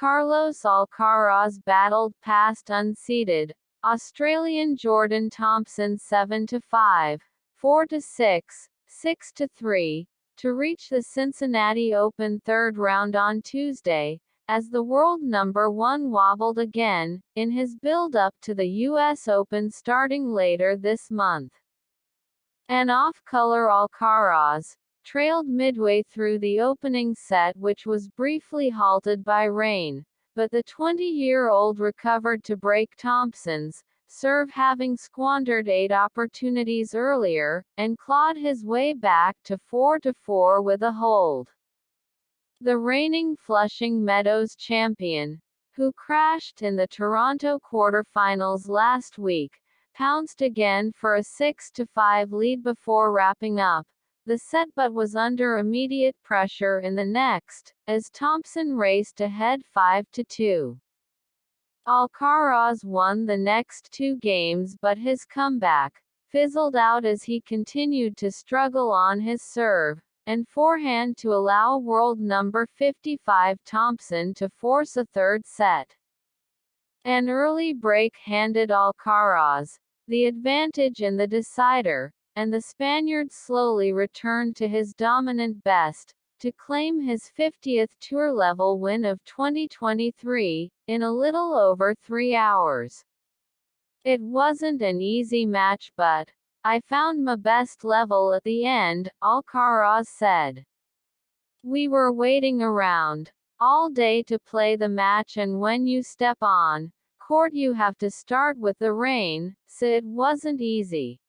Carlos Alcaraz battled past unseeded Australian Jordan Thompson 7-5, 4-6, 6-3, to reach the Cincinnati Open third round on Tuesday, as the world number one wobbled again, in his build-up to the U.S. Open starting later this month. An off-color Alcaraz trailed midway through the opening set, which was briefly halted by rain, but the 20-year-old recovered to break Thompson's serve, having squandered 8 opportunities earlier, and clawed his way back to 4-4 with a hold. The reigning Flushing Meadows champion, who crashed in the Toronto quarterfinals last week, pounced again for a 6-5 lead before wrapping up the set, but was under immediate pressure in the next, as Thompson raced ahead 5-2. Alcaraz won the next 2 games, but his comeback fizzled out as he continued to struggle on his serve and forehand to allow world number 55 Thompson to force a third set. An early break handed Alcaraz the advantage in the decider, and the Spaniard slowly returned to his dominant best, to claim his 50th tour-level win of 2023, in a little over 3 hours. "It wasn't an easy match, but I found my best level at the end," Alcaraz said. "We were waiting around all day to play the match, and when you step on court you have to start with the rain, so it wasn't easy.